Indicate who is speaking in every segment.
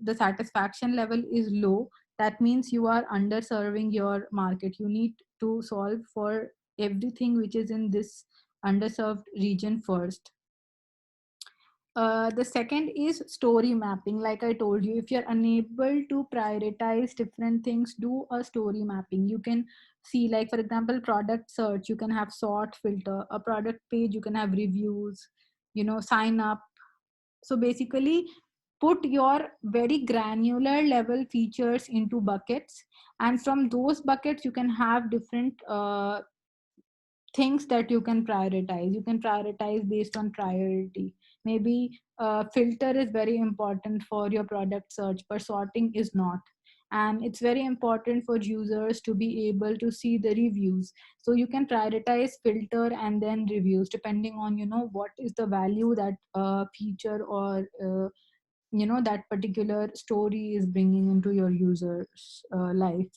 Speaker 1: the satisfaction level is low, that means you are underserving your market. You need to solve for everything which is in this underserved region first. The second is story mapping. Like I told you, if you're unable to prioritize different things, do a story mapping. You can see, like for example, product search, you can have sort filter. A product page, you can have reviews, sign up. So basically, put your very granular level features into buckets, and from those buckets you can have different things that you can prioritize. You can prioritize based on priority. Maybe filter is very important for your product search, but sorting is not. And it's very important for users to be able to see the reviews. So you can prioritize filter and then reviews, depending on what is the value that feature or that particular story is bringing into your users life.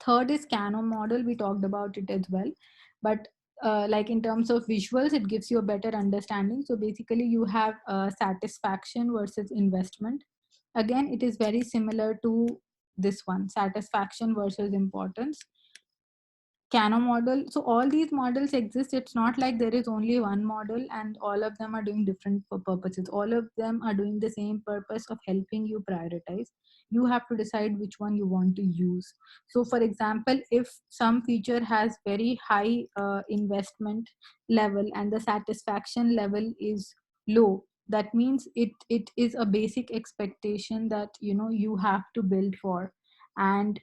Speaker 1: Third is Kano model. We talked about it as well, but like in terms of visuals, it gives you a better understanding. So basically you have satisfaction versus investment. Again, it is very similar to this one, satisfaction versus importance. Kano model. So all these models exist. It's not like there is only one model and all of them are doing different purposes. All of them are doing the same purpose of helping you prioritize. You have to decide which one you want to use. So for example, if some feature has very high investment level and the satisfaction level is low, that means it is a basic expectation that you have to build for. And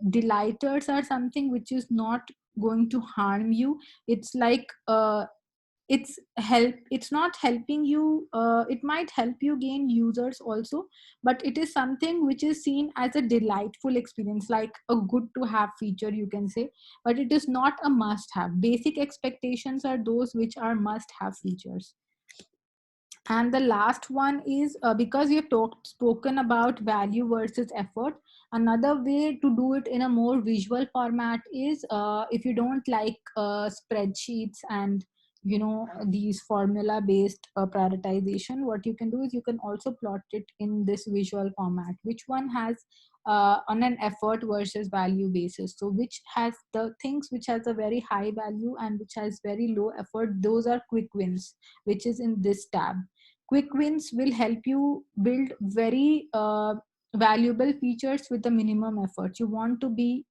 Speaker 1: delighters are something which is not going to harm you. It's like it's not helping you. It might help you gain users also, but it is something which is seen as a delightful experience, like a good to have feature, you can say. But it is not a must have. Basic expectations are those which are must have features. And the last one is, because we have spoken about value versus effort, another way to do it in a more visual format is, if you don't like spreadsheets and these formula based prioritization, what you can do is you can also plot it in this visual format. Which one has on an effort versus value basis. So which has the things which has a very high value and which has very low effort, those are quick wins, which is in this tab. Quick wins will help you build very valuable features with the minimum effort. You want to be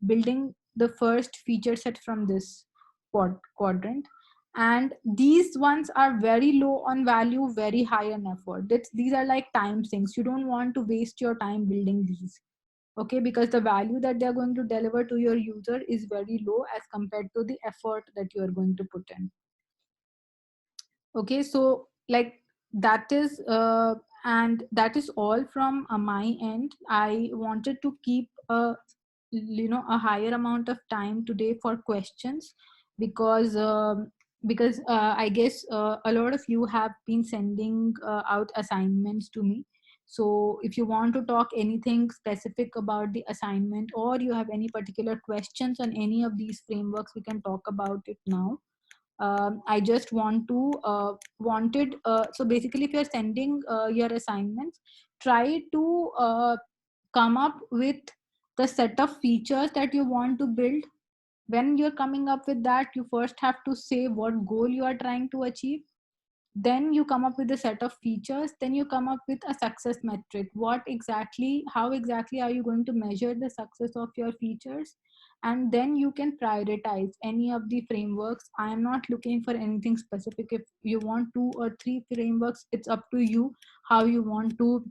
Speaker 1: building the first feature set from this quadrant. And these ones are very low on value, very high on effort. These are like time sinks. You don't want to waste your time building these. Okay, because the value that they're going to deliver to your user is very low as compared to the effort that you are going to put in. Okay, so like that is and that is all from my end. I wanted to keep a higher amount of time today for questions, because I guess a lot of you have been sending out assignments to me. So if you want to talk anything specific about the assignment, or you have any particular questions on any of these frameworks, we can talk about it now. I just wanted so basically, if you're sending your assignments, try to come up with the set of features that you want to build. When you're coming up with that, you first have to say what goal you are trying to achieve. Then you come up with a set of features. Then you come up with a success metric. How exactly are you going to measure the success of your features? And then you can prioritize any of the frameworks. I am not looking for anything specific. If you want 2 or 3 frameworks, it's up to you how you want to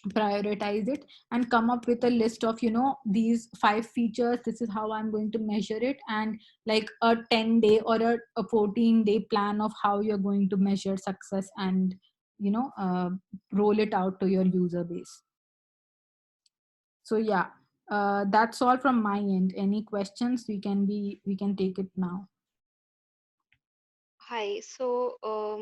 Speaker 1: prioritize it, and come up with a list of these 5 features. This is how I'm going to measure it, and like a 10-day or a 14-day plan of how you're going to measure success, and roll it out to your user base. So yeah, that's all from my end. Any questions? We can take it now.
Speaker 2: Hi, so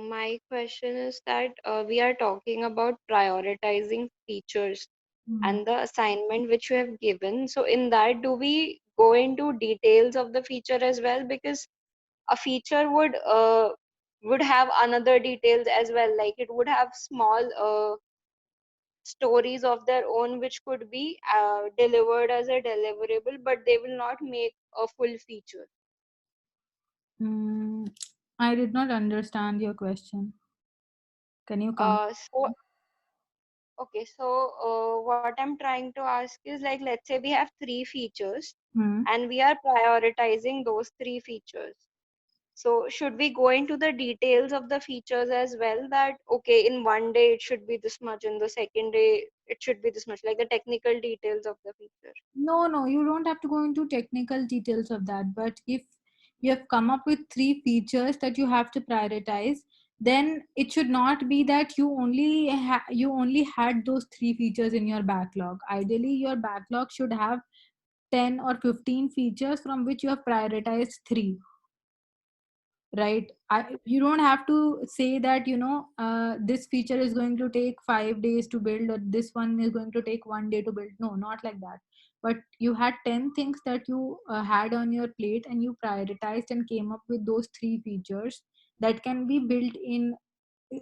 Speaker 2: my question is that we are talking about prioritizing features
Speaker 1: Hmm.
Speaker 2: and the assignment which you have given. So in that, do we go into details of the feature as well? Because a feature would have another details as well, like it would have small stories of their own which could be delivered as a deliverable, but they will not make a full feature.
Speaker 1: Mm, I did not understand your question. Can you come?
Speaker 2: So okay, so what I'm trying to ask is, like, let's say we have three features
Speaker 1: Hmm.
Speaker 2: and we are prioritizing those three features. So should we go into the details of the features as well, that okay, in one day it should be this much, in the second day it should be this much, like the technical details of the feature?
Speaker 1: No, no, you don't have to go into technical details of that. But if you have come up with three features that you have to prioritize, then it should not be that you only had those three features in your backlog. Ideally, your backlog should have 10 or 15 features from which you have prioritized three, right? You don't have to say that, this feature is going to take 5 days to build, or this one is going to take 1 day to build. No, not like that. But you had 10 things that you had on your plate, and you prioritized and came up with those three features that can be built in.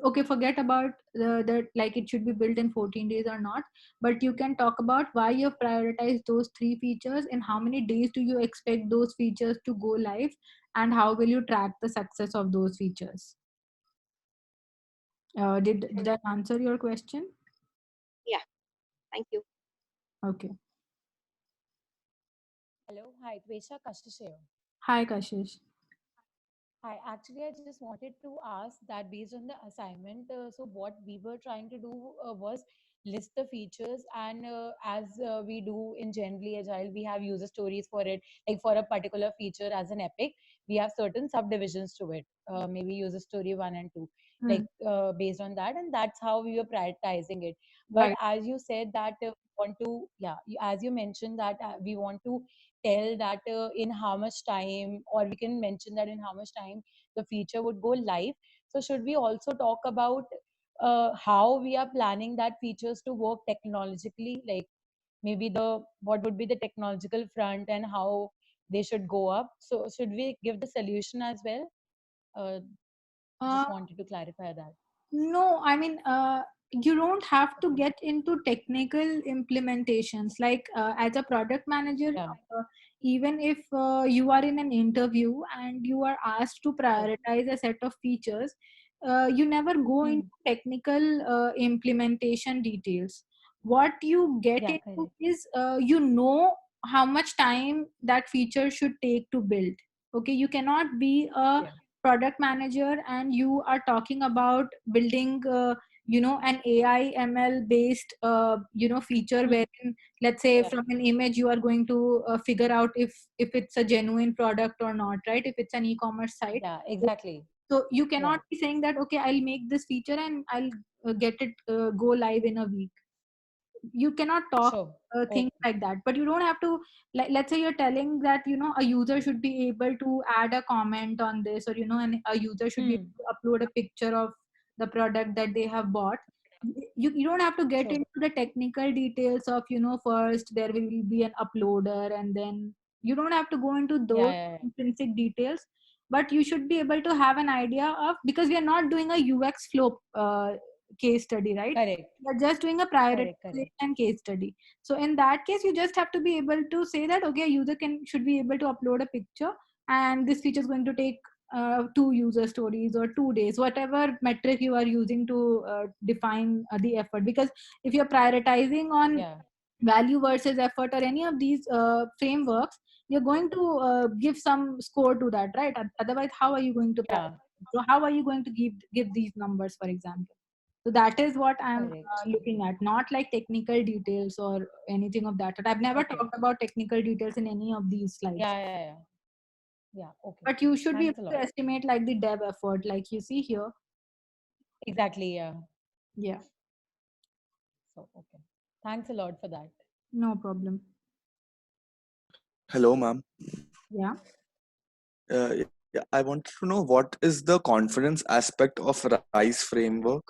Speaker 1: Okay, forget about the like it should be built in 14 days or not, but you can talk about why you have prioritized those three features, and how many days do you expect those features to go live, and how will you track the success of those features. Did I answer your question?
Speaker 2: Yeah, thank you.
Speaker 1: Okay.
Speaker 3: Hello, hi, Dvesha Kashish here.
Speaker 1: Hi, Kashish.
Speaker 3: Hi, actually, I just wanted to ask that based on the assignment, so what we were trying to do was list the features, and as we do in generally agile, we have user stories for it. Like for a particular feature as an epic, we have certain subdivisions to it. Maybe user story one and two,
Speaker 1: Hmm.
Speaker 3: like based on that, and that's how we were prioritizing it. But
Speaker 1: Right.
Speaker 3: as you said that want to, yeah, as you mentioned that we want to tell that in how much time, or we can mention that in how much time the feature would go live. So should we also talk about how we are planning that features to work technologically, like maybe the what would be the technological front and how they should go up? So should we give the solution as well? uh,
Speaker 1: uh,
Speaker 3: just wanted to clarify that.
Speaker 1: No, I mean, you don't have to get into technical implementations. Like as a product manager,
Speaker 3: Yeah.
Speaker 1: even if you are in an interview and you are asked to
Speaker 3: Correct.
Speaker 1: prioritize a set of features, you never go into
Speaker 3: Hmm.
Speaker 1: technical implementation details. What you get
Speaker 3: Yeah,
Speaker 1: into
Speaker 3: correct.
Speaker 1: is, how much time that feature should take to build. Okay, you cannot be a
Speaker 3: Yeah.
Speaker 1: product manager and you are talking about building an AI ML based feature,
Speaker 3: Hmm.
Speaker 1: wherein, let's say,
Speaker 3: Yeah.
Speaker 1: from an image you are going to figure out if it's a genuine product or not, right? If it's an e-commerce site.
Speaker 3: Yeah, exactly.
Speaker 1: So you
Speaker 3: Yeah.
Speaker 1: cannot be saying that, okay, I'll make this feature and I'll get it go live in a week. You cannot talk
Speaker 3: Sure.
Speaker 1: things
Speaker 3: Okay.
Speaker 1: like that. But you don't have to, like, let's say you're telling that a user should be able to add a comment on this, or and a user should be
Speaker 3: Hmm.
Speaker 1: able to upload a picture of the product that they have bought. You don't have to get
Speaker 3: Sure.
Speaker 1: into the technical details of, first there will be an uploader, and then you don't have to go into
Speaker 3: Yeah,
Speaker 1: those
Speaker 3: yeah, yeah.
Speaker 1: intrinsic details. But you should be able to have an idea of, because we are not doing a UX flow case study, right?
Speaker 3: Correct.
Speaker 1: We're just doing a
Speaker 3: Correct. Correct.
Speaker 1: prioritization case study. So in that case, you just have to be able to say that, okay, a user can should be able to upload a picture, and this feature is going to take two user stories or 2 days, whatever metric you are using to define the effort. Because if you're prioritizing on
Speaker 3: Yeah.
Speaker 1: value versus effort or any of these frameworks, you're going to give some score to that, right? Otherwise, how are you going to
Speaker 3: Yeah.
Speaker 1: prioritize? So how are you going to give these numbers, for example? So that is what I'm
Speaker 3: Correct.
Speaker 1: looking at, not like technical details or anything of that. I've never
Speaker 3: Okay.
Speaker 1: talked about technical details in any of these slides.
Speaker 3: Yeah, yeah, yeah. Yeah. Okay.
Speaker 1: But you should be
Speaker 3: Thanks a
Speaker 1: able to
Speaker 3: lot.
Speaker 1: estimate like the dev effort, like you see here.
Speaker 3: Exactly. Yeah.
Speaker 1: Yeah,
Speaker 3: So, okay. Thanks a lot for that.
Speaker 1: no problem.
Speaker 4: Hello, ma'am.
Speaker 1: Yeah.
Speaker 4: Yeah, I wanted to know what is the confidence aspect of RISE framework,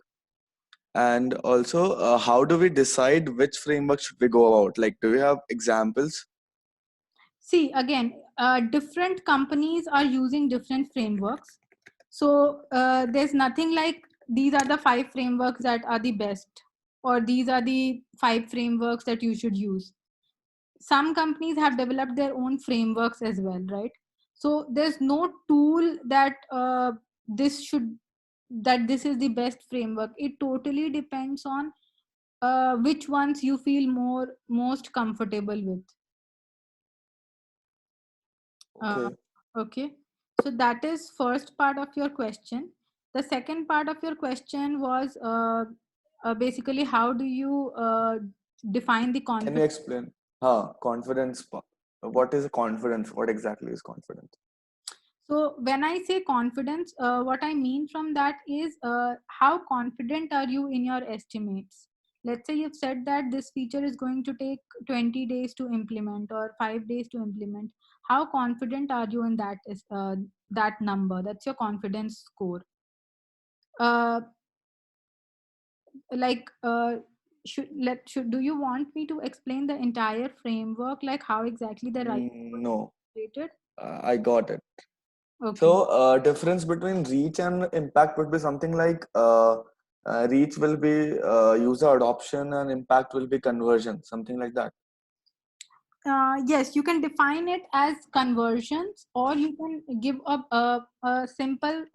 Speaker 4: and also how do we decide which framework should we go about? Like, do we have examples?
Speaker 1: See, again, different companies are using different frameworks. So there's nothing like these are the five frameworks that are the best. or these are the 5 frameworks that you should use. Some companies have developed their own frameworks as well, right? So there's no tool that this should that this is the best framework. It totally depends on which ones you feel most comfortable with.
Speaker 4: Okay.
Speaker 1: Okay, so that is first part of your question. The second part of your question was basically how do you define the
Speaker 4: Can you
Speaker 1: confidence.
Speaker 4: explain? Confidence. What is confidence? What exactly is confidence?
Speaker 1: So when I say confidence, what I mean from that is how confident are you in your estimates. Let's say you've said that this feature is going to take 20 days to implement or 5 days to implement. How confident are you in that number? That's your confidence score. uh, like should do you want me to explain the entire framework, like how exactly the right
Speaker 4: No,
Speaker 1: rated?
Speaker 4: I got it.
Speaker 1: Okay.
Speaker 4: So, difference between reach and impact would be something like reach will be user adoption and impact will be conversion, something like that.
Speaker 1: Yes, you can define it as conversions, or you can give up a simple